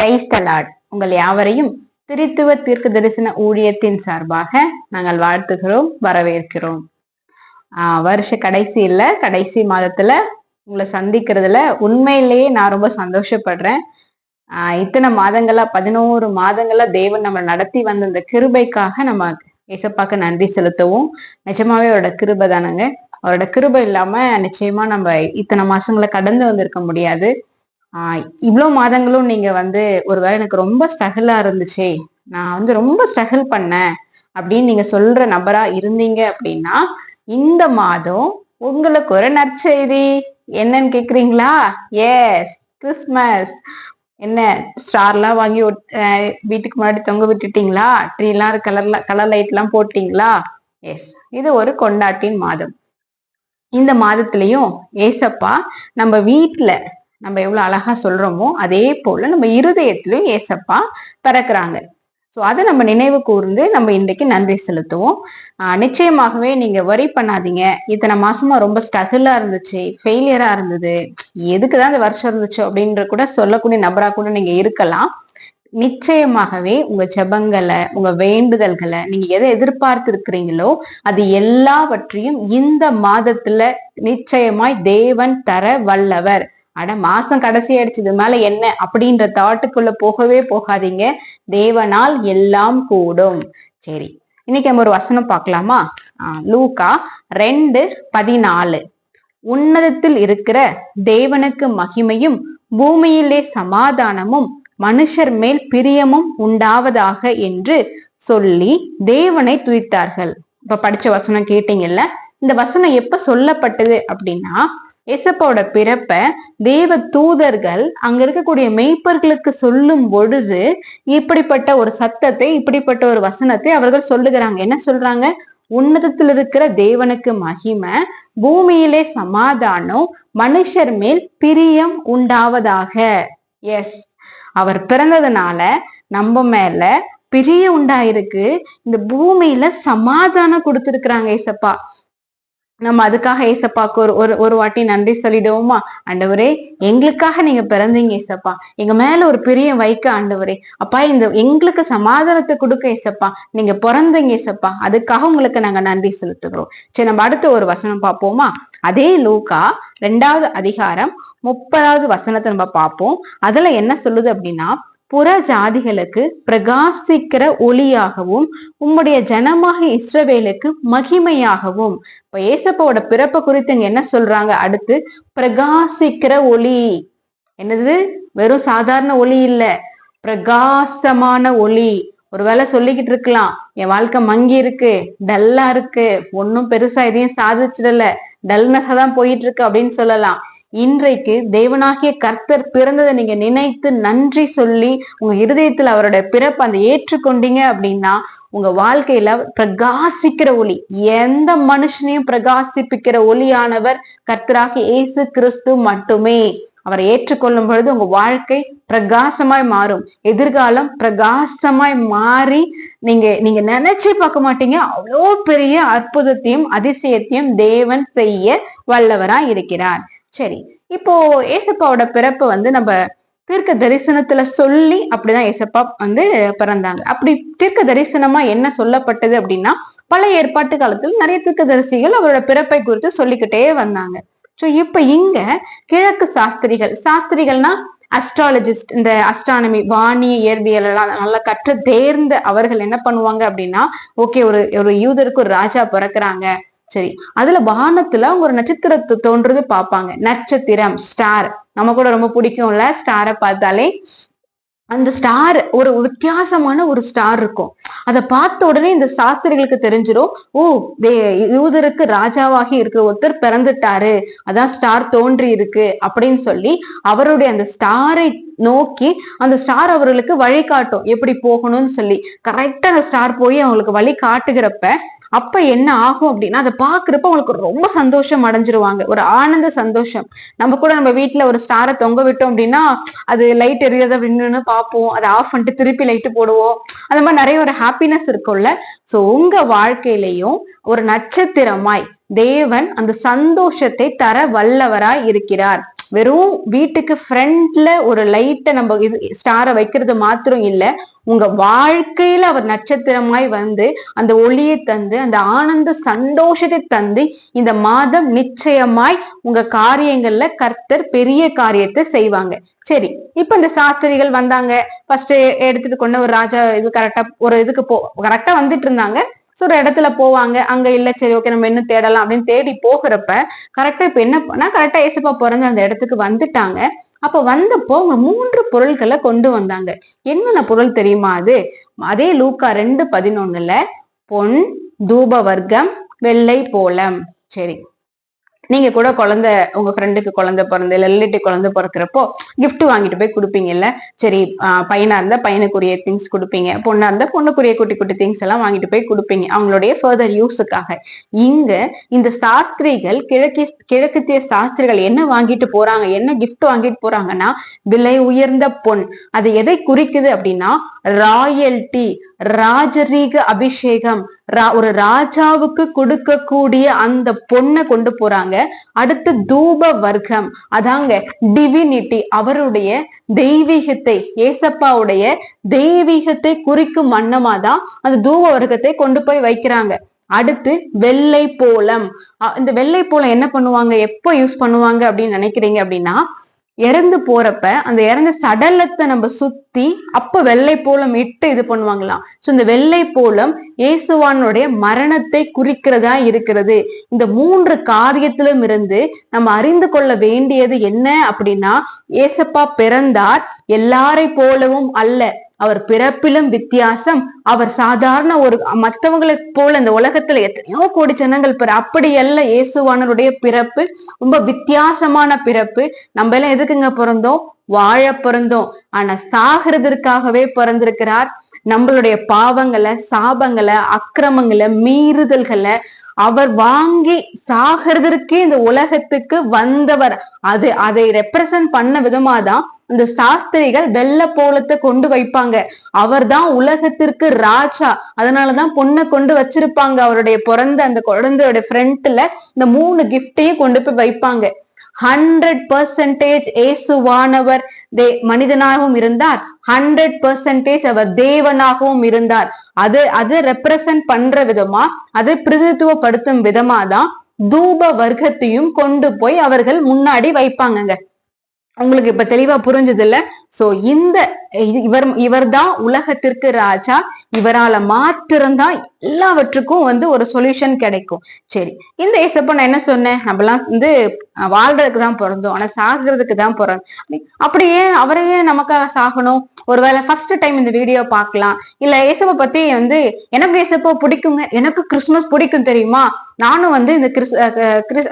Praise the Lord. உங்கள் யாவரையும் திரித்துவ தீர்க்க தரிசன ஊழியத்தின் சார்பாக நாங்கள் வாழ்த்துகிறோம், வரவேற்கிறோம். வருஷ கடைசி மாதத்துல உங்களை சந்திக்கிறதுல உண்மையிலேயே நான் ரொம்ப சந்தோஷப்படுறேன். இத்தனை மாதங்களா 11 மாதங்களா தேவன் நம்ம நடத்தி வந்த இந்த கிருபைக்காக நம்ம ஏசப்பாக்கு நன்றி செலுத்தவும். நிஜமாவே அவரோட கிருபை தானுங்க. அவரோட கிருபை இல்லாம நிச்சயமா நம்ம இத்தனை மாசங்களை கடந்து வந்திருக்க முடியாது. இவ்வளவு மாதங்களும் நீங்க ஒருவேளை எனக்கு ரொம்ப ஸ்ட்ரகிளா இருந்துச்சு, நான் ரொம்ப ஸ்ட்ரகிள் பண்ணேன் அப்படின்னு நீங்க சொல்ற நபரா இருந்தீங்க அப்படின்னா, இந்த மாதம் உங்களுக்கு ஒரு நற்செய்தி. என்னன்னு கேக்குறீங்களா? Yes, Christmas. என்ன ஸ்டார்லாம் வாங்கி வீட்டுக்கு முன்னாடி தொங்க விட்டுட்டீங்களா? ட்ரீலாம் கலர் லைட் எல்லாம் போட்டீங்களா? எஸ், இது ஒரு கொண்டாட்டின் மாதம். இந்த மாதத்திலையும் ஏசப்பா நம்ம வீட்டுல நம்ம எவ்வளவு அழகா சொல்றோமோ அதே போல நம்ம இருதயத்திலும் ஏசப்பா பிறக்கிறாங்க. ஸோ அதை நம்ம நினைவு கூர்ந்து நம்ம இன்றைக்கு நன்றி செலுத்துவோம். நிச்சயமாகவே நீங்க வரி பண்ணாதீங்க. இத்தனை மாசமா ரொம்ப ஸ்ட்ரகிளா இருந்துச்சு, ஃபெயிலியரா இருந்தது, எதுக்குதான் இந்த வருஷம் இருந்துச்சு அப்படின்ற கூட சொல்லக்கூடிய நபரா கூட நீங்க இருக்கலாம். நிச்சயமாகவே உங்க ஜெபங்களை, உங்க வேண்டுதல்களை, நீங்க எதை எதிர்பார்த்து இருக்கிறீங்களோ அது எல்லாவற்றையும் இந்த மாதத்துல நிச்சயமாய் தேவன் தர வல்லவர். மாசம் கடைசி ஆயிடுச்சு, இது மேல என்ன அப்படின்ற தாட்டுக்குள்ள போகவே போகாதீங்க. தேவனால் எல்லாம் கூடும். சரி, இன்னைக்கு நம்ம ஒரு வசனம் பார்க்கலாமா? லூக்கா 2:14. உன்னதத்தில் இருக்கிற தேவனுக்கு மகிமையும் பூமியிலே சமாதானமும் மனுஷர் மேல் பிரியமும் உண்டாவதாக என்று சொல்லி தேவனை துதித்தார்கள். இப்ப படிச்ச வசனம் கேட்டீங்கல்ல. இந்த வசனம் எப்ப சொல்லப்பட்டது அப்படின்னா, ஏசப்பாவோட பிறப்ப தேவ தூதர்கள் அங்க இருக்கக்கூடிய மெய்ப்பர்களுக்கு சொல்லும் பொழுது இப்படிப்பட்ட ஒரு சத்தத்தை, இப்படிப்பட்ட ஒரு வசனத்தை அவர்கள் சொல்லுகிறாங்க. என்ன சொல்றாங்க? உன்னதத்தில் இருக்கிற தேவனுக்கு மகிமை, பூமியிலே சமாதானம், மனுஷர் மேல் பிரியம் உண்டாவதாக. எஸ், அவர் பிறந்ததுனால நம்ம மேல பிரியம் உண்டாயிருக்கு. இந்த பூமியில சமாதானம் கொடுத்திருக்கிறாங்க ஏசப்பா. நம்ம அதுக்காக ஏசப்பாக்கு ஒரு வாட்டி நன்றி சொல்லிடுவோமா? ஆண்டவரே, எங்களுக்காக நீங்க பிறந்தீங்க ஏசப்பா, எங்க மேல ஒரு பிரியம் வைக்க ஆண்டவரே, அப்பா இந்த எங்களுக்கு சமாதானத்தை கொடுக்க ஏசப்பா, நீங்க பிறந்தீங்க ஏசப்பா, அதுக்காக உங்களுக்கு நாங்க நன்றி செலுத்துகிறோம். சரி, நம்ம அடுத்த ஒரு வசனம் பார்ப்போமா? அதே லூக்கா 2வது அதிகாரம் 30வது வசனத்தை நம்ம பார்ப்போம். அதுல என்ன சொல்லுது அப்படின்னா, புற ஜாதிகளுக்கு பிரகாசிக்கிற ஒளியாகவும் உம்முடைய ஜனமாக இஸ்ரவேலுக்கு மகிமையாகவும். இப்ப ஏசப்பாவோட பிறப்பை குறித்து இங்க என்ன சொல்றாங்க? அடுத்து பிரகாசிக்கிற ஒளி. என்னது? வெறும் சாதாரண ஒளி இல்ல, பிரகாசமான ஒளி. ஒருவேளை சொல்லிக்கிட்டு இருக்கலாம், என் வாழ்க்கை மங்கி இருக்கு, டல்லா இருக்கு, ஒன்னும் பெருசா எதையும் சாதிச்சிடல, டல்னஸா தான் போயிட்டு இருக்கு அப்படின்னு சொல்லலாம். இன்றைக்கு தேவனாகிய கர்த்தர் பிறந்ததை நீங்க நினைத்து நன்றி சொல்லி உங்க இருதயத்துல அவரோட பிறப்பு அந்த ஏற்றுக்கொண்டீங்க அப்படின்னா உங்க வாழ்க்கையில பிரகாசிக்கிற ஒளி, எந்த மனுஷனையும் பிரகாசிப்பிக்கிற ஒளியானவர் கர்த்தராகிய இயேசு கிறிஸ்து மட்டுமே. அவரை ஏற்றுக்கொள்ளும் பொழுது உங்க வாழ்க்கை பிரகாசமாய் மாறும். எதிர்காலம் பிரகாசமாய் மாறி நீங்க நினைச்சே பார்க்க மாட்டீங்க, அவ்வளோ பெரிய அற்புதத்தையும் அதிசயத்தையும் தேவன் செய்ய வல்லவரா இருக்கிறார். சரி, இப்போ ஏசப்பாவோட பிறப்பு நம்ம தீர்க்க தரிசனத்துல சொல்லி அப்படிதான் ஏசப்பா பிறந்தாங்க. அப்படி தீர்க்க தரிசனமா என்ன சொல்லப்பட்டது அப்படின்னா, பழைய ஏற்பாட்டு காலத்துல நிறைய தீர்க்க தரிசிகள் அவரோட பிறப்பை குறித்து சொல்லிக்கிட்டே வந்தாங்க. சோ இப்ப இங்க கிழக்கு சாஸ்திரிகள்னா அஸ்ட்ராலஜிஸ்ட், இந்த அஸ்ட்ரானமி, வானிய இயற்பியல் எல்லாம் நல்லா கற்று தேர்ந்த அவர்கள் என்ன பண்ணுவாங்க அப்படின்னா, ஓகே, ஒரு யூதருக்கு ஒரு ராஜா பிறக்கிறாங்க, சரி, அதுல வானத்துல அவங்க ஒரு நட்சத்திரத்தை தோன்றது பார்ப்பாங்க. நட்சத்திரம், ஸ்டார், நம்ம கூட ரொம்ப பிடிக்கும்ல ஸ்டாரை பார்த்தாலே. அந்த ஸ்டார் ஒரு வித்தியாசமான ஒரு ஸ்டார் இருக்கும். அதை பார்த்த உடனே இந்த சாஸ்திரிகளுக்கு தெரிஞ்சிடும், ஓ, யூதருக்கு ராஜாவாகி இருக்கிற ஒருத்தர் பிறந்துட்டாரு, அதான் ஸ்டார் தோன்றி இருக்கு அப்படின்னு சொல்லி அவருடைய அந்த ஸ்டாரை நோக்கி அந்த ஸ்டார் அவர்களுக்கு வழி காட்டும், எப்படி போகணும்னு சொல்லி. கரெக்டா அந்த ஸ்டார் போய் அவங்களுக்கு வழி காட்டுகிறப்ப அப்ப என்ன ஆகும் அப்படின்னா, அதை பாக்குறப்ப அவங்களுக்கு ரொம்ப சந்தோஷம் அடைஞ்சிருவாங்க, ஒரு ஆனந்த சந்தோஷம். நம்ம வீட்டுல ஒரு ஸ்டாரை தொங்க விட்டோம் அப்படின்னா அது லைட் எரியறத அப்படின்னு பார்ப்போம், அதை ஆஃப் பண்ணிட்டு திருப்பி லைட்டு போடுவோம். அந்த மாதிரி நிறைய ஒரு ஹாப்பினஸ் இருக்கும்ல. சோ உங்க வாழ்க்கையிலையும் ஒரு நட்சத்திரமாய் தேவன் அந்த சந்தோஷத்தை தர வல்லவராய் இருக்கிறார். வெறும் வீட்டுக்கு ஃப்ரண்ட்ல ஒரு லைட்டை நம்ம இது ஸ்டாரை வைக்கிறது மாத்திரம் இல்ல, உங்க வாழ்க்கையில அவர் நட்சத்திரமாய் வந்து அந்த ஒளியை தந்து அந்த ஆனந்த சந்தோஷத்தை தந்து இந்த மாதம் நிச்சயமாய் உங்க காரியங்கள்ல கர்த்தர் பெரிய காரியத்தை செய்வாங்க. சரி, இப்ப இந்த சாஸ்திரிகள் வந்தாங்க, ஃபர்ஸ்ட் எடுத்துட்டு கொண்டு ஒரு ராஜா இது கரெக்டா ஒரு இதுக்கு கரெக்டா வந்துட்டு இருந்தாங்க. ஒரு இடத்துல போவாங்க, அங்க இல்ல, சரி ஓகே நம்ம என்ன தேடலாம் அப்படின்னு தேடி போகிறப்ப கரெக்டா இப்ப என்ன பண்ணா கரெக்டா ஏசப்பா பிறந்த அந்த இடத்துக்கு வந்துட்டாங்க. அப்ப வந்தப்போ அவங்க 3 பொருட்களை கொண்டு வந்தாங்க. என்னென்ன பொருள் தெரியுமா? அதே லூக்கா 2:11 பொன், தூப வர்க்கம், வெள்ளை போலம். சரி, நீங்க கூட குழந்தை உங்க ஃப்ரெண்டுக்கு குழந்தை பிறந்து இல்ல ரிலேட்டிவ் குழந்தை பிறக்கிறப்போ கிஃப்ட் வாங்கிட்டு போய் கொடுப்பீங்கல்ல. சரி, பையனா இருந்தா பையனுக்குரிய திங்ஸ் கொடுப்பீங்க, பொண்ணா இருந்தா பொண்ணுக்குரிய குட்டி குட்டி திங்ஸ் எல்லாம் வாங்கிட்டு போய் கொடுப்பீங்க அவங்களுடைய ஃபர்தர் யூஸுக்காக. இங்க இந்த சாஸ்திரிகள் கிழக்கத்திய சாஸ்திரிகள் என்ன வாங்கிட்டு போறாங்க, என்ன கிஃப்ட் வாங்கிட்டு போறாங்கன்னா விலை உயர்ந்த பொன். அது எதை குறிக்குது அப்படின்னா ராயல்டி, ராஜரீக அபிஷேகம், ஒரு ராஜாவுக்கு கொடுக்கக்கூடிய அந்த பொண்ணை கொண்டு போறாங்க. அடுத்து தூப வர்க்கம், அதாங்க டிவினிட்டி, அவருடைய தெய்வீகத்தை, ஏசப்பாவுடைய தெய்வீகத்தை குறிக்கும் வண்ணமாதான் அந்த தூப வர்க்கத்தை கொண்டு போய் வைக்கிறாங்க. அடுத்து வெள்ளை போலம். இந்த வெள்ளை போலம் என்ன பண்ணுவாங்க, எப்போ யூஸ் பண்ணுவாங்க அப்படின்னு நினைக்கிறீங்க அப்படின்னா இறந்து போறப்ப அந்த இறந்த சடலத்தை நம்ம சுத்தி அப்ப வெள்ளை போலம் இட்டு இது பண்ணுவாங்களாம். சோ இந்த வெள்ளை போலம் இயேசுவானுடைய மரணத்தை குறிக்கிறதா இருக்கிறது. இந்த 3 காரியத்திலும் இருந்து நம்ம அறிந்து கொள்ள வேண்டியது என்ன அப்படின்னா, ஏசப்பா பிறந்தார், எல்லாரை போலவும் அல்ல, அவர் பிறப்பிலும் வித்தியாசம். அவர் சாதாரண ஒரு மற்றவங்களை போல இந்த உலகத்துல எத்தனையோ கோடி ஜனங்கள் அப்படி அல்ல. இயேசுவானருடைய பிறப்பு ரொம்ப வித்தியாசமான பிறப்பு. நம்ம எல்லாம் எதுக்குங்க பிறந்தோம்? வாழ பிறந்தோம். ஆனா சாகிறதற்காகவே பிறந்திருக்கிறார். நம்மளுடைய பாவங்களை, சாபங்களை, அக்கிரமங்களை, மீறுதல்களை அவர் வாங்கி சாகிறதற்கே இந்த உலகத்துக்கு வந்தவர். அதை ரெப்ரசன்ட் பண்ண விதமாதான் இந்த சாஸ்திரிகள் வெள்ளை போலத்தை கொண்டு வைப்பாங்க. அவர் தான் உலகத்திற்கு ராஜா. அதனாலதான் பொண்ணை கொண்டு வச்சிருப்பாங்க. அவருடைய பிறந்த அந்த குழந்தையோட ஃப்ரண்ட்ல இந்த 3 கிஃப்டையும் கொண்டு போய் வைப்பாங்க. 100% இயேசுவானவர் மனிதனாகவும் இருந்தார், 100% அவர் தேவனாகவும் இருந்தார். அது ரெப்ரசன்ட் பண்ற விதமா, அதை பிரதித்துவப்படுத்தும் விதமா தான் தூப வர்க்கத்தையும் கொண்டு போய் அவர்கள் முன்னாடி வைப்பாங்க. உங்களுக்கு இப்ப தெளிவா புரிஞ்சது இல்ல? சோ இவர் தான் உலகத்திற்கு ராஜா. இவரால மாத்திரம்தான் எல்லாவற்றுக்கும் ஒரு சொல்யூஷன் கிடைக்கும். சரி, இந்த ஏசப்பா நான் என்ன சொன்னேன், நம்மலாம் வாழ்றதுக்கு தான் பிறந்தோம், ஆனா சாகிறதுக்கு தான் பிறந்தோம். அப்படியே அவரையே நமக்காக சாகணும்? ஒருவேளை ஃபர்ஸ்ட் டைம் இந்த வீடியோ பார்க்கலாம், இல்ல ஏசப்பா பத்தி எனக்கு ஏசப்பா பிடிக்குங்க, எனக்கு கிறிஸ்துமஸ் பிடிக்கும் தெரியுமா, நானும் இந்த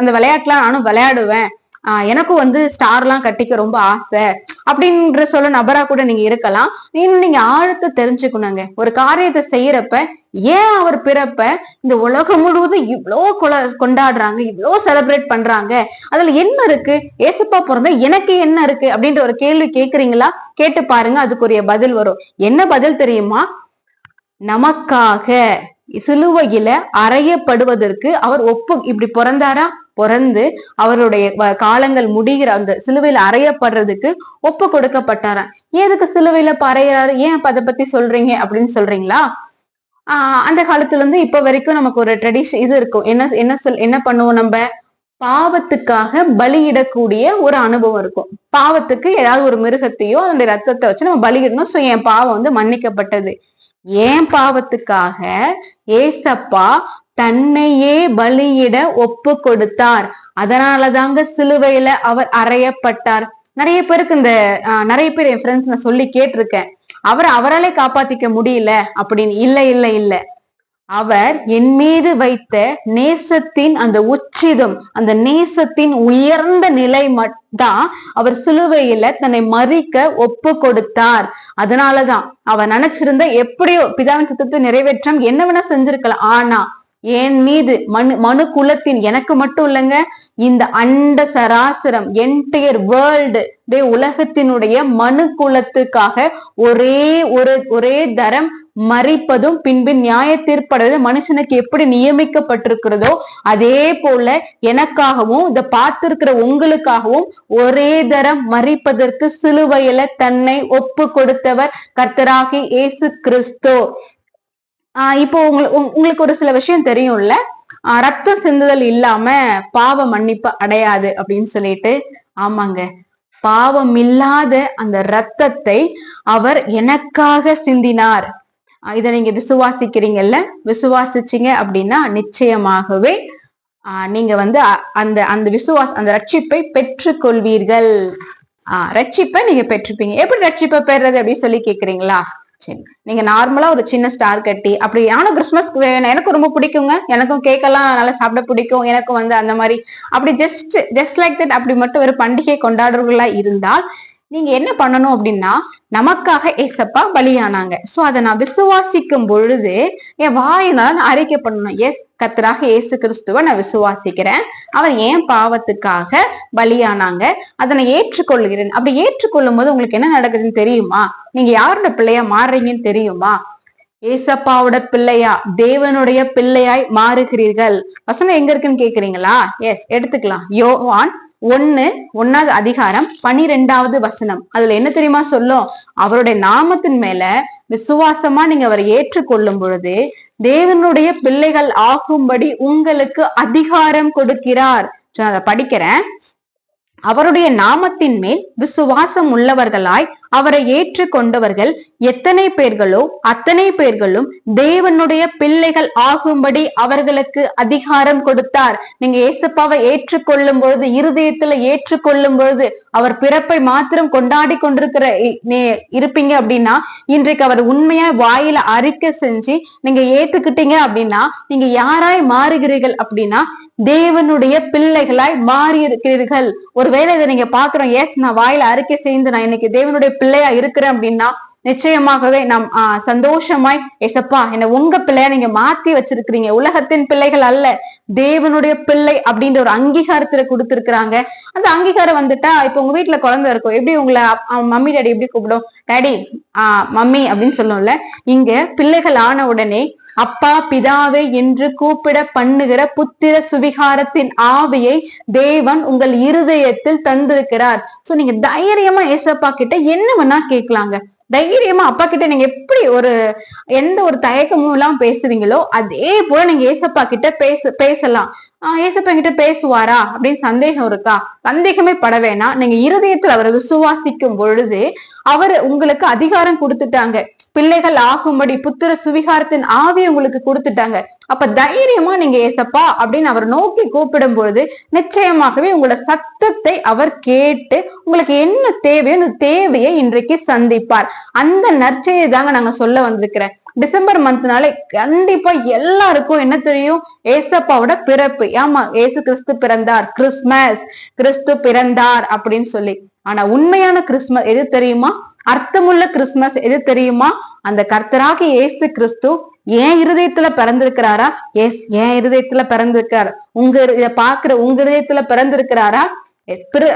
அந்த விளையாட்டுலாம் நானும் விளையாடுவேன், எனக்கும் ஸ்டார் எல்லாம் கட்டிக்க ரொம்ப ஆசை அப்படின்ற சொல்ல நபரா கூட நீங்க இருக்கலாம். நீங்க ஆழத்தை தெரிஞ்சுக்கணுங்க. ஒரு காரியத்தை செய்யறப்ப ஏன் அவர் பிறப்ப இந்த உலகம் முழுவதும் இவ்வளோ கொண்டாடுறாங்க, இவ்வளோ செலிப்ரேட் பண்றாங்க, அதுல என்ன இருக்கு, ஏசப்பா பிறந்த எனக்கு என்ன இருக்கு அப்படின்ற ஒரு கேள்வி கேக்குறீங்களா? கேட்டு பாருங்க, அதுக்குரிய பதில் வரும். என்ன பதில் தெரியுமா? நமக்காக சிலுவையில அறையப்படுவதற்கு அவர் இப்படி பிறந்தாரா? பிறந்து அவருடைய காலங்கள் முடிகிற அந்த சிலுவையில அறையப்படுறதுக்கு ஒப்பு கொடுக்கப்பட்டாராம். எதுக்கு சிலுவையில அறையிறாரு, ஏன் அதை பத்தி சொல்றீங்க அப்படின்னு சொல்றீங்களா? அந்த காலத்துல இருந்து இப்ப வரைக்கும் நமக்கு ஒரு ட்ரெடிஷன் இருக்கும். என்ன பண்ணுவோம், நம்ம பாவத்துக்காக பலியிடக்கூடிய ஒரு அனுபவம் இருக்கும். பாவத்துக்கு ஏதாவது ஒரு மிருகத்தையோ அதனுடைய ரத்தத்தை வச்சு நம்ம பலியிடணும். சோ என் பாவம் மன்னிக்கப்பட்டது. ஏன் பாவத்துக்காக ஏசப்பா தன்னையே பலியிட ஒப்பு கொடுத்தார். அதனாலதாங்க சிலுவையில அவர் அறையப்பட்டார். நிறைய பேருக்கு நிறைய பேர் என் ஃப்ரெண்ட்ஸ் நான் சொல்லி கேட்டிருக்கேன், அவராலே காப்பாத்திக்க முடியல அப்படின்னு. இல்ல, அவர் என் மீது வைத்த நேசத்தின் அந்த உச்சிதம், அந்த நேசத்தின் உயர்ந்த நிலை மட்டும் அவர் சிலுவையில தன்னை மறிக்க ஒப்பு கொடுத்தார். அதனாலதான் அவர் நினைச்சிருந்த எப்படியோ பிதாவின் சித்தத்தை நிறைவேற்றம் என்ன வேணா செஞ்சிருக்கலாம். ஆனா என் மீது மனு குலத்தின், எனக்கு மட்டும் இல்லைங்க, இந்த அண்ட சராசரம் என்டையர் வேர்ல்டு உலகத்தினுடைய மனு குலத்துக்காக ஒரே தரம் மறிப்பதும் பின்பு நியாய தீர்ப்பது மனுஷனுக்கு எப்படி நியமிக்கப்பட்டிருக்கிறதோ அதே போல எனக்காகவும் இத பார்த்திருக்கிற உங்களுக்காகவும் ஒரே தரம் மறிப்பதற்கு சிலுவையில தன்னை ஒப்பு கொடுத்தவர் கர்த்தராகி இயேசு கிறிஸ்து. இப்போ உங்களுக்கு ஒரு சில விஷயம் தெரியும்ல, ரத்த சிந்துதல் இல்லாம பாவ மன்னிப்பு அடையாது அப்படின்னு சொல்லிட்டு. ஆமாங்க, பாவம் இல்லாத அந்த ரத்தத்தை அவர் எனக்காக சிந்தினார். இதை நீங்க விசுவாசிக்கிறீங்கல்ல, விசுவாசிச்சீங்க அப்படின்னா நிச்சயமாகவே நீங்க அந்த அந்த அந்த ரட்சிப்பை பெற்றுக்கொள்வீர்கள். ரட்சிப்பை நீங்க பெற்றுப்பீங்க. எப்படி ரட்சிப்பை பெறுறது அப்படின்னு சொல்லி கேக்குறீங்களா? சரி, நீங்க நார்மலா ஒரு சின்ன ஸ்டார் கட்டி அப்படி ஆனா கிறிஸ்துமஸ் எனக்கு ரொம்ப பிடிக்குங்க, எனக்கும் கேக்கெல்லாம் நல்லா சாப்பிட பிடிக்கும், எனக்கும் அந்த மாதிரி அப்படி ஜஸ்ட் லைக் தட் அப்படி மட்டும் ஒரு பண்டிகை கொண்டாடுறவர்களா இருந்தால் நீங்க என்ன பண்ணணும் அப்படின்னா, நமக்காக ஏசப்பா பலியானாங்க. சோ அதை நான் விசுவாசிக்கும் பொழுது என் வாயினால நான் அறிக்கை பண்ணணும், எஸ் கர்த்தராக இயேசு கிறிஸ்துவ நான் விசுவாசிக்கிறேன், அவர் ஏன் பாவத்துக்காக பலியானாங்க, அதை நான் ஏற்றுக்கொள்கிறேன். அப்படி ஏற்றுக்கொள்ளும் போது உங்களுக்கு என்ன நடக்குதுன்னு தெரியுமா? நீங்க யாரோட பிள்ளையா மாறுறீங்கன்னு தெரியுமா? ஏசப்பாவோட பிள்ளையா, தேவனுடைய பிள்ளையாய் மாறுகிறீர்கள். வசனம் எங்க இருக்குன்னு கேக்குறீங்களா? எஸ், எடுத்துக்கலாம். யோவான் 1:1 அதிகாரம் 12வது வசனம். அதுல என்ன தெரியுமா சொல்லும்? அவருடைய நாமத்தின் மேல விசுவாசமா நீங்க அவரை ஏற்றுக்கொள்ளும் பொழுது தேவனுடைய பிள்ளைகள் ஆகும்படி உங்களுக்கு அதிகாரம் கொடுக்கிறார். அதை படிக்கிறேன். அவருடைய நாமத்தின் மேல் விசுவாசம் உள்ளவர்களாய் அவரை ஏற்றுக்கொண்டவர்கள் எத்தனை பேர்களோ அத்தனை பேர்களும் தேவனுடைய பிள்ளைகள் ஆகும்படி அவர்களுக்கு அதிகாரம் கொடுத்தார். நீங்க ஏசப்பாவை ஏற்றுக்கொள்ளும் பொழுது, இருதயத்துல ஏற்றுக்கொள்ளும் பொழுது, அவர் பிறப்பை மாத்திரம் கொண்டாடி கொண்டிருக்கிற இருப்பீங்க அப்படின்னா, இன்றைக்கு அவர் உண்மையா வாயில அறிக்கை செஞ்சு நீங்க ஏத்துக்கிட்டீங்க அப்படின்னா நீங்க யாராய் மாறுகிறீர்கள் அப்படின்னா தேவனுடைய பிள்ளைகளாய் மாறி இருக்கிறீர்கள். ஒருவேளை இதை நீங்க பாக்குறோம், எஸ் நான் வாயில அறிக்கை செய்து நான் இன்னைக்கு தேவனுடைய பிள்ளையா இருக்கிறேன் அப்படின்னா நிச்சயமாகவே நாம் சந்தோஷமாய் ஏசப்பா என்ன உங்க பிள்ளையா நீங்க மாத்தி வச்சிருக்கிறீங்க, உலகத்தின் பிள்ளைகள் அல்ல, தேவனுடைய பிள்ளை அப்படின்ற ஒரு அங்கீகாரத்துல கொடுத்திருக்கிறாங்க. அந்த அங்கீகாரம் வந்துட்டா, இப்ப உங்க வீட்டுல குழந்தை இருக்கும், எப்படி உங்களை மம்மி டாடி எப்படி கூப்பிடும்? டாடி மம்மி அப்படின்னு சொல்லும்ல. இங்க பிள்ளைகள் ஆன உடனே அப்பா பிதாவே என்று கூப்பிட பண்ணுகிற புத்திர சுவிகாரத்தின் ஆவியை தேவன் உங்கள் இருதயத்தில் தந்திருக்கிறார். சோ நீங்க தைரியமா ஏசப்பா கிட்ட என்ன வேணா கேட்கலாங்க. தைரியமா அப்பா கிட்ட நீங்க எப்படி எந்த ஒரு தயக்கமும் இல்லாம பேசுவீங்களோ அதே போல நீங்க ஏசப்பா கிட்ட பேசலாம். ஏசப்பா கிட்ட பேசுவாரா அப்படின்னு சந்தேகம் இருக்கா? சந்தேகமே பட வேணாம். நீங்க இருதயத்தில் அவரை விசுவாசிக்கும் பொழுது அவர் உங்களுக்கு அதிகாரம் கொடுத்துட்டாங்க, பிள்ளைகள் ஆகும்படி புத்திர சுவிகாரத்தின் ஆவி உங்களுக்கு கொடுத்துட்டாங்க. அப்ப தைரியமா நீங்க ஏசப்பா அப்படின்னு அவர் நோக்கி கூப்பிடும் பொழுது நிச்சயமாகவே உங்களோட சத்தத்தை அவர் கேட்டு உங்களுக்கு என்ன தேவையோ அந்த தேவையை இன்றைக்கு சந்திப்பார். அந்த நற்செய்தியை தாங்க நாங்க சொல்ல வந்திருக்கிறேன். டிசம்பர் மந்த்னாலே கண்டிப்பா எல்லாருக்கும் என்ன தெரியும்? ஏசப்பாவோட பிறப்பு. ஆமா, ஏசு கிறிஸ்து பிறந்தார், கிறிஸ்மஸ், கிறிஸ்து பிறந்தார் அப்படின்னு சொல்லி. ஆனா உண்மையான கிறிஸ்மஸ் எது தெரியுமா? அர்த்தமுள்ள கிறிஸ்மஸ் எது தெரியுமா? அந்த கர்த்தராகி இயேசு கிறிஸ்து ஏன் இருதயத்துல பிறந்திருக்கிறாரா? எஸ், ஏன் இருதயத்துல பிறந்திருக்காரு. இத பாக்குற உங்க இருதயத்துல பிறந்திருக்கிறாரா?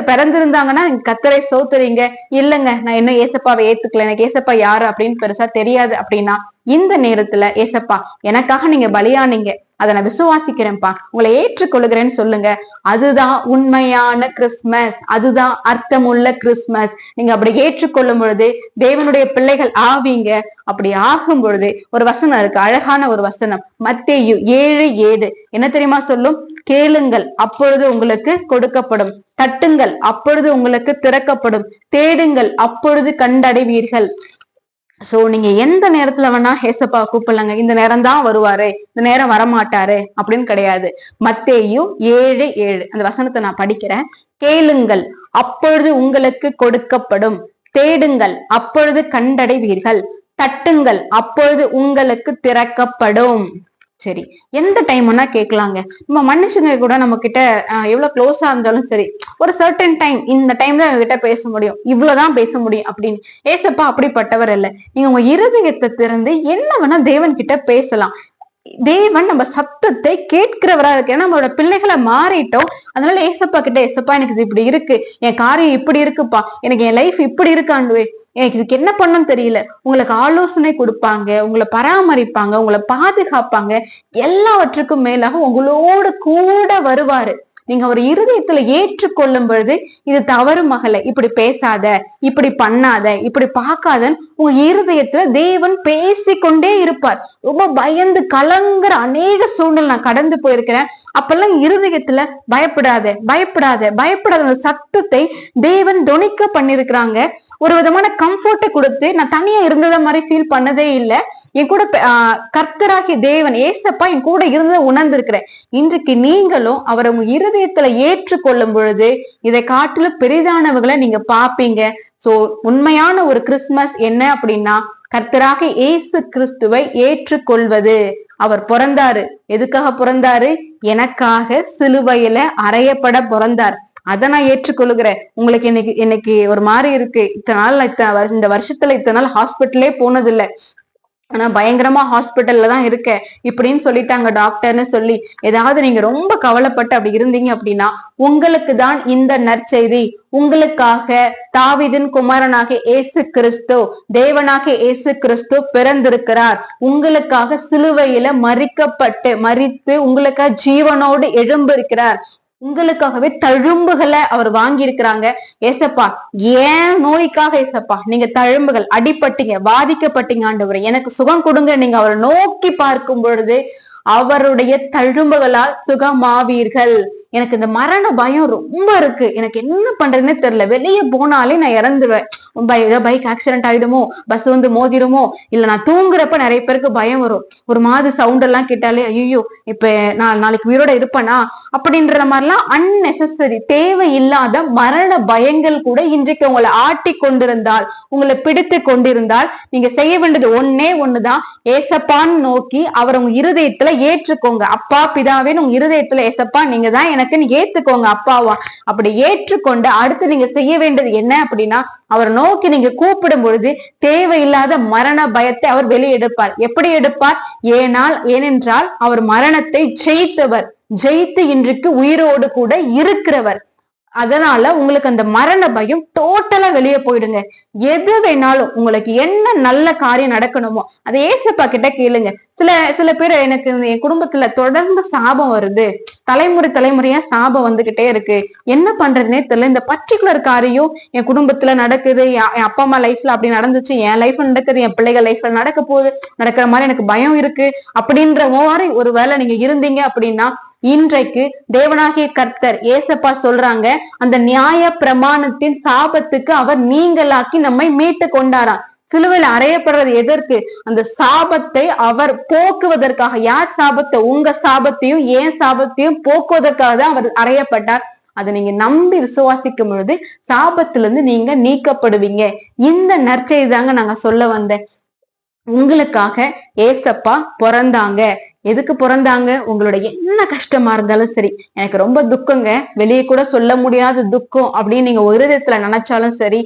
பிறந்திருந்தாங்கன்னா கர்த்தரை சோத்துறீங்க. இல்லங்க நான் இன்னும் ஏசப்பாவை ஏத்துக்கல, எனக்கு ஏசப்பா யாரு அப்படின்னு பெருசா தெரியாது அப்படின்னா இந்த நேரத்துல ஏசப்பா எனக்காக நீங்க பலியானீங்க, அதை நான் விசுவாசிக்கிறேன்ப்பா, உங்களை ஏற்றுக்கொள்கிறேன்னு சொல்லுங்க. அதுதான் உண்மையான கிறிஸ்மஸ், அதுதான் அர்த்தமுள்ள கிறிஸ்மஸ். நீங்க அப்படி ஏற்றுக்கொள்ளும் பொழுது தேவனுடைய பிள்ளைகள் ஆவீங்க. அப்படி ஆகும் பொழுது ஒரு வசனம் இருக்கு, அழகான ஒரு வசனம், மத்தேயு 7:7. என்ன தெரியுமா சொல்லும்? கேளுங்கள் அப்பொழுது உங்களுக்கு கொடுக்கப்படும், தட்டுங்கள் அப்பொழுது உங்களுக்கு திறக்கப்படும், தேடுங்கள் அப்பொழுது கண்டடைவீர்கள். சோ நீங்க எந்த நேரத்துல வேணா ஏசப்பா கூப்பிடலாங்க. இந்த நேரம் தான் வருவாரு, இந்த நேரம் வரமாட்டாரு அப்படின்னு கிடையாது. மத்தேயு 7:7 அந்த வசனத்தை நான் படிக்கிறேன். கேளுங்கள் அப்பொழுது உங்களுக்கு கொடுக்கப்படும், தேடுங்கள் அப்பொழுது கண்டடைவீர்கள், தட்டுங்கள் அப்பொழுது உங்களுக்கு திறக்கப்படும். சரி, எந்த டைம் வேணா கேட்கலாங்க. நம்ம மனுஷங்க கூட நம்ம கிட்ட எவ்வளவு க்ளோஸா இருந்தாலும் சரி, ஒரு சர்டன் டைம், இந்த டைம் தான் கிட்ட பேச முடியும், இவ்வளவுதான் பேச முடியும் அப்படின்னு. ஏசப்பா அப்படிப்பட்டவர் இல்ல. நீங்க உங்க இருதயத்தை திறந்து என்ன வேணா தேவன் கிட்ட பேசலாம். தேவன் நம்ம சத்தத்தை கேட்கிறவரா இருக்கு. ஏன்னா நம்மளோட பிள்ளைகளை மாறிட்டோம். அதனால ஏசப்பா கிட்ட, ஏசப்பா எனக்கு இது இப்படி இருக்கு, என் காரியம் இப்படி இருக்குப்பா, எனக்கு என் லைஃப் இப்படி இருக்காண்டு, எனக்கு இதுக்கு என்ன பண்ணணும்னு தெரியல. உங்களுக்கு ஆலோசனை கொடுப்பாங்க, உங்களை பராமரிப்பாங்க, உங்களை பாதுகாப்பாங்க. எல்லாவற்றுக்கும் மேலாக உங்களோட கூட வருவாரு. நீங்க ஒரு இருதயத்துல ஏற்றுக்கொள்ளும் பொழுது, இது தவறு மகளே, இப்படி பேசாத, இப்படி பண்ணாத, இப்படி பார்க்காதன்னு உங்க இருதயத்துல தேவன் பேசிக்கொண்டே இருப்பார். ரொம்ப பயந்து கலங்குற அநேக சூழ்நிலை நான் கடந்து போயிருக்கிறேன். அப்பெல்லாம் இருதயத்துல பயப்படாத, பயப்படாத, பயப்படாத சத்தத்தை தேவன் தொனிக்க பண்ணிருக்கிறாங்க. ஒரு விதமான கம்ஃபர்ட்டை கொடுத்து நான் தனியா இருந்தத மாதிரி ஃபீல் பண்ணதே இல்லை. என் கூட கர்த்தராகிய தேவன் ஏசப்பா என் கூட இருந்ததை உணர்ந்திருக்கிறேன். இன்றைக்கு நீங்களும் அவரை உங்க இருதயத்துல ஏற்றுக்கொள்ளும் பொழுது இதை காட்டிலும் பெரிதானவர்களை நீங்க பாப்பீங்க. சோ உண்மையான ஒரு கிறிஸ்துமஸ் என்ன அப்படின்னா, கர்த்தராக இயேசு கிறிஸ்துவை ஏற்றுக்கொள்வது. அவர் பிறந்தாரு. எதுக்காக பிறந்தாரு? எனக்காக சிலுவையில அறையப்பட பிறந்தார். அதை நான் ஏற்றுக்கொள்ளுகிறேன். உங்களுக்கு இன்னைக்கு ஒரு மாதிரி இருக்கு, இத்தனை நாள் இந்த வருஷத்துல இத்தனை நாள் ஹாஸ்பிட்டலே போனது இல்லை, ஆனா பயங்கரமா ஹாஸ்பிட்டல்ல தான் இருக்க இப்படின்னு சொல்லிட்டாங்க டாக்டர்னு சொல்லி ஏதாவது நீங்க ரொம்ப கவலைப்பட்டு அப்படி இருந்தீங்க அப்படின்னா, உங்களுக்கு தான் இந்த நற்செய்தி. உங்களுக்காக தாவீதின் குமாரனாக இயேசு கிறிஸ்து, தேவனாக இயேசு கிறிஸ்து பிறந்திருக்கிறார். உங்களுக்காக சிலுவையில மரித்து உங்களுக்காக ஜீவனோடு எழும்பிருக்கிறார். உங்களுக்காகவே தழும்புகளை அவர் வாங்கி இருக்கிறாங்க. ஏசப்பா, ஏன் நோய்க்காக ஏசப்பா நீங்க தழும்புகள் அடிபட்டீங்க, பாதிக்கப்பட்டீங்க, ஆண்டவரே எனக்கு சுகம் கொடுங்க. நீங்க அவரை நோக்கி பார்க்கும் பொழுது அவருடைய தழும்புகளால் சுகமாவீர்கள். எனக்கு இந்த மரண பயம் ரொம்ப இருக்கு, எனக்கு என்ன பண்றதுன்னு தெரியல. வெளியே போனாலே நான் இறந்துருவேன். பைக் ஆக்சிடென்ட் ஆயிடுமோ, பஸ் வந்து மோதிடுமோ, இல்ல நான் தூங்குறப்ப நிறைய பேருக்கு பயம் வரும். ஒரு மாதிரி சவுண்ட் எல்லாம் கேட்டாலே ஐயோ இப்ப நான் நாளைக்கு உயிரோட இருப்பேனா அப்படின்ற மாதிரிலாம் அன்னெசரி தேவையில்லாத மரண பயங்கள் கூட இன்றைக்கு உங்களை ஆட்டி கொண்டிருந்தால், உங்களை பிடித்து கொண்டிருந்தால், நீங்க செய்ய வேண்டியது ஒன்னே ஒண்ணுதான். ஏசப்பான்னு நோக்கி அவர் உங்க இருதயத்துல ஏற்றுக்கோங்க. அப்பா பிதாவே உங்க இருதயத்துல ஏசப்பா நீங்க தான் எனக்குன்னு ஏத்துக்கோங்க அப்பாவா. அப்படி ஏற்றுக்கொண்டு அடுத்து நீங்க செய்ய வேண்டியது என்ன அப்படின்னா, அவர் நோக்கி நீங்க கூப்பிடும் பொழுது தேவையில்லாத மரண பயத்தை அவர் வெளியெடுப்பார். எப்படி எடுப்பார்? ஏனென்றால் அவர் மரணத்தை ஜெயித்தவர், ஜெயித்து இன்றைக்கு உயிரோடு கூட இருக்கிறவர். அதனால உங்களுக்கு அந்த மரண பயம் டோட்டலா வெளியே போயிடுங்க. எது வேணாலும் உங்களுக்கு என்ன நல்ல காரியம் நடக்கணுமோ அதை ஏசப்பா கிட்ட கேளுங்க. சில பேர், எனக்கு என் குடும்பத்துல தொடர்ந்து சாபம் வருது, தலைமுறையா சாபம் வந்துகிட்டே இருக்கு, என்ன பண்றதுன்னே தெரியல, இந்த பர்டிகுலர் காரியம் என் குடும்பத்துல நடக்குது, என் அப்பா அம்மா லைஃப்ல அப்படி நடந்துச்சு, என் லைஃப்ல நடக்குது, என் பிள்ளைகள் லைஃப்ல நடக்க போகுது, நடக்கிற மாதிரி எனக்கு பயம் இருக்கு அப்படின்ற மாதிரி ஒரு வேளை நீங்க இருந்தீங்க அப்படின்னா, இன்றைக்கு தேவனாகிய கர்த்தர் ஏசப்பா சொல்றாங்க, அந்த நியாய பிரமாணத்தின் சாபத்துக்கு அவர் நீங்களாக்கி நம்மை மீட்டு கொண்டாராம். சிலுவையில் அறையப்படுறது எதற்கு? அந்த சாபத்தை அவர் போக்குவதற்காக. யார் சாபத்தை? உங்க சாபத்தையும் ஏன் சாபத்தையும் போக்குவதற்காக தான் அவர் அறையப்பட்டார். அதை நீங்க நம்பி விசுவாசிக்கும் பொழுது சாபத்திலிருந்து நீங்க நீக்கப்படுவீங்க. இந்த நற்செய்தி தாங்க நாங்க சொல்ல வந்தேன். உங்களுக்காக ஏசப்பா பிறந்தாங்க. எதுக்கு பிறந்தாங்க? உங்களோட என்ன கஷ்டமா இருந்தாலும் சரி, எனக்கு ரொம்ப துக்கங்க, வெளியே கூட சொல்ல முடியாத துக்கம் அப்படின்னு நீங்க ஒரு விதத்துல நினைச்சாலும் சரி,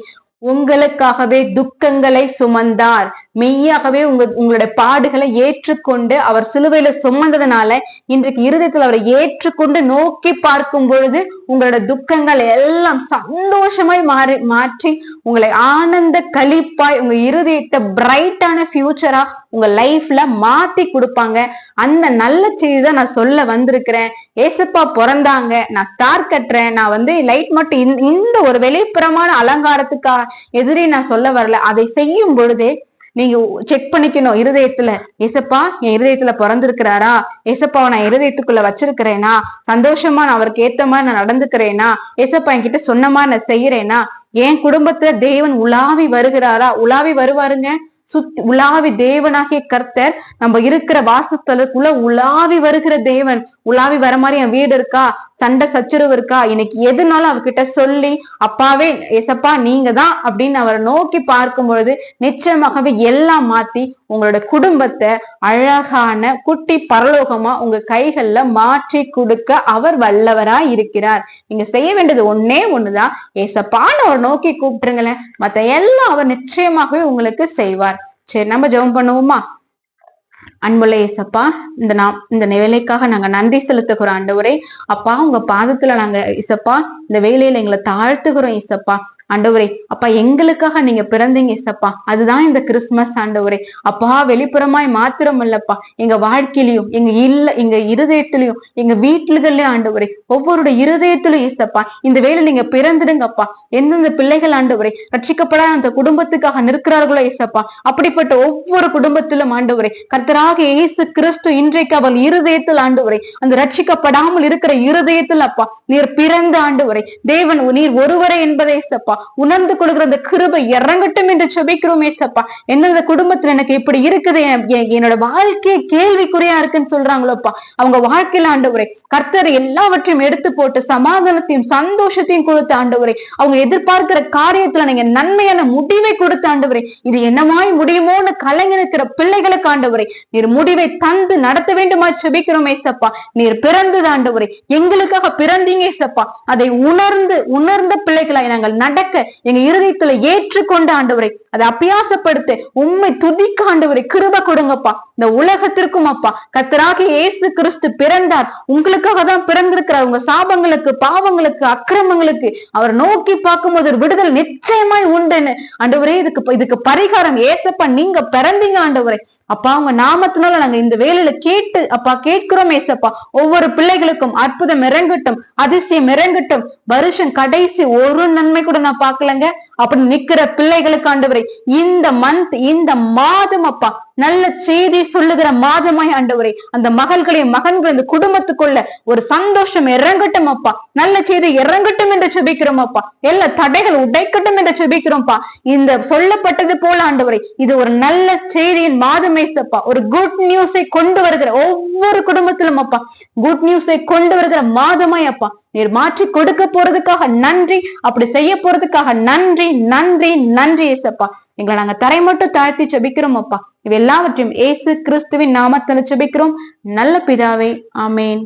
உங்களுக்காகவே துக்கங்களை சுமந்தார். மெய்யாகவே உங்களுடைய பாடுகளை ஏற்றுக்கொண்டு அவர் சிலுவையில சுமந்ததுனால இன்றைக்கு இருதயத்தில் அவரை ஏற்றுக்கொண்டு நோக்கி பார்க்கும் பொழுது உங்களோட துக்கங்கள் எல்லாம் சந்தோஷமாய் மாற்றி உங்களை ஆனந்த களிப்பாய் உங்க இருதயத்தை பிரைட்டான ஃபியூச்சரா உங்க லைஃப்ல மாத்தி கொடுப்பாங்க. அந்த நல்ல செய்தி தான் நான் சொல்ல வந்திருக்கிறேன். ஏசப்பா பிறந்தாங்க, நான் ஸ்டார் கட்டுறேன், நான் வந்து லைட் மட்டும் இந்த ஒரு வெளிப்புறமான அலங்காரத்துக்காக எதிரே நான் சொல்ல வரல. அதை செய்யும் பொழுதே நீங்க செக் பண்ணிக்கணும் இருதயத்துல, ஏசப்பா என் இருதயத்துல பிறந்திருக்கிறாரா, ஏசப்பாவை நான் இருதயத்துக்குள்ள வச்சிருக்கிறேனா, சந்தோஷமா நான் அவருக்கு ஏத்த மாதிரி நான் நடந்துக்கிறேனா, ஏசப்பா என்கிட்ட சொன்ன மாதிரி நான் செய்யறேனா, என் குடும்பத்துல தேவன் உலாவி வருகிறாரா, உலாவி வருவாருங்க. உலாவி தேவனாகிய கர்த்தர் நம்ம இருக்கிற வாசஸ்தலத்துக்குள்ள உலாவி வருகிற தேவன். உலாவி வர மாதிரி என் வீடு இருக்கா, சண்டை சச்சரவு இருக்கா, இன்னைக்கு எதுனாலும் அவர்கிட்ட சொல்லி அப்பாவே ஏசப்பா நீங்க தான் அப்படின்னு அவரை நோக்கி பார்க்கும் பொழுது நிச்சயமாகவே எல்லாம் மாத்தி உங்களோட குடும்பத்தை அழகான குட்டி பரலோகமா உங்க கைகள்ல மாற்றி கொடுக்க அவர் வல்லவரா இருக்கிறார். நீங்க செய்ய வேண்டியது ஒன்னே ஒண்ணுதான், ஏசப்பான்னு அவர் நோக்கி கூப்பிட்டுருங்களேன், மத்த எல்லாம் அவர் நிச்சயமாகவே உங்களுக்கு செய்வார். சரி, நம்ம ஜெபம் பண்ணுவோமா? அன்புள்ள ஏசப்பா, இந்த வேலைக்காக நாங்க நன்றி செலுத்துகிறோம் ஆண்டவரே. அப்பா, உங்க பாதத்துல நாங்க இசப்பா இந்த வேலையில எங்களை தாழ்த்துகிறோம் இசப்பா. ஆண்டவரே அப்பா, எங்களுக்காக நீங்க பிறந்தீங்க இசப்பா. அதுதான் இந்த கிறிஸ்துமஸ் ஆண்டவரே. அப்பா, வெளிப்புறமாய் மாத்திரம் இல்லப்பா, எங்க வாழ்க்கையிலையும், எங்க இருதயத்திலையும், எங்க வீட்டுகள்லயும் ஆண்டவரே, ஒவ்வொருடைய இருதயத்திலும் இசப்பா இந்த வேலை நீங்க பிறந்துடுங்கப்பா. எந்தெந்த பிள்ளைகள் ஆண்டவரே ரட்சிக்கப்படாத அந்த குடும்பத்துக்காக நிற்கிறார்களோ இசப்பா, அப்படிப்பட்ட ஒவ்வொரு குடும்பத்திலும் ஆண்டவரே கர்த்தராக இயேசு கிறிஸ்து இன்றைக்கு அவள் இருதயத்தில் ஆண்டவரே, அந்த ரட்சிக்கப்படாமல் இருக்கிற இருதயத்தில் அப்பா நீர் பிறந்த ஆண்டவரே தேவன் நீர் ஒருவரே என்பதை இசப்பா உணர்ந்து கொள்கிற அந்த கிருபை இறங்கட்டும் என்று செபிக்கிறோம் ஏசப்பா. என்னோட குடும்பத்துல எனக்கு இப்படி இருக்குது, என்னோட வாழ்க்கையை கேள்விக்குறியா இருக்குன்னு சொல்றாங்களோப்பா, அவங்க வாழ்க்கையில ஆண்டவரே கர்த்தர் எல்லாவற்றையும் எடுத்து போட்டு சமாதானத்தையும் சந்தோஷத்தையும் கொடுத்த ஆண்டவரே, அவங்க எதிர்பார்க்கிற காரியத்துல நீங்க நன்மையான முடிவை கொடுத்த ஆண்டவரே, இது என்னமாய் முடியுமோன்னு கலங்கி நிற்கிற பிள்ளைகளுக்கு ஆண்டவரே நீர் முடிவை தந்து நடத்த வேண்டுமா செபிக்கிறோம் ஏசப்பா. நீர் பிறந்தது ஆண்டவரே, எங்களுக்காக பிறந்தீங்க ஏசப்பா. அதை உணர்ந்த பிள்ளைகளாய் நாங்கள் நடக்க எங்க இருதயத்துல ஏற்றுக்கொண்ட ஆண்டவரை அதை அபியாசப்படுத்த உண்மை துதிக்க ஆண்டவரை கிருபை கொடுங்கப்பா. இந்த உலகத்திற்கும் அப்பா கர்த்தராகிய இயேசு கிறிஸ்து பிறந்தார், உங்களுக்காக தான் பிறந்திருக்கிறார். உங்க சாபங்களுக்கு, பாவங்களுக்கு, அக்கிரமங்களுக்கு அவர் நோக்கி பார்க்கும் போது ஒரு விடுதலை நிச்சயமாய் உண்டுன்னு ஆண்டவரே, இதுக்கு பரிகாரம் ஏசப்பா நீங்க பிறந்தீங்க ஆண்டவரே. அப்பா, உங்க நாமத்தினால நாங்க இந்த வேலையில கேட்கிறோம் ஏசப்பா. ஒவ்வொரு பிள்ளைகளுக்கும் அற்புதம் இறங்கட்டும், அதிசயம் இறங்கட்டும். வருஷம் கடைசி ஒரு நன்மை கூட நான் பார்க்கலங்க அப்படி நிக்கிற பிள்ளைகளுக்கு ஆண்டவரே இந்த மாதம் அப்பா நல்ல செய்தி சொல்லுகிற மாதமாய் ஆண்டவரே, அந்த மகள்களையும் மகன்களை இந்த குடும்பத்துக்குள்ள ஒரு சந்தோஷம் இறங்கட்டும் அப்பா. நல்ல செய்தி இறங்கட்டும் என்று செபிக்கிறோம் அப்பா. எல்லா தடைகள் உடைக்கட்டும் என்று செபிக்கிறோம்ப்பா. இந்த சொல்லப்பட்டது போல ஆண்டவரே, இது ஒரு நல்ல செய்தியின் மாதமே சப்பா. ஒரு குட் நியூஸை கொண்டு வருகிற ஒவ்வொரு குடும்பத்திலும் அப்பா குட் நியூஸை கொண்டு வருகிற மாதமாய் அப்பா நீர் மாற்றி கொடுக்க போறதுக்காக நன்றி, அப்படி செய்ய போறதுக்காக நன்றி நன்றி நன்றி ஏசப்பா. எங்களை நாங்க தரை மட்டும் தாழ்த்தி செபிக்கிறோம் அப்பா. இவ எல்லாவற்றையும் ஏசு கிறிஸ்துவின் நாமத்தில் செபிக்கிறோம் நல்ல பிதாவே, ஆமேன்.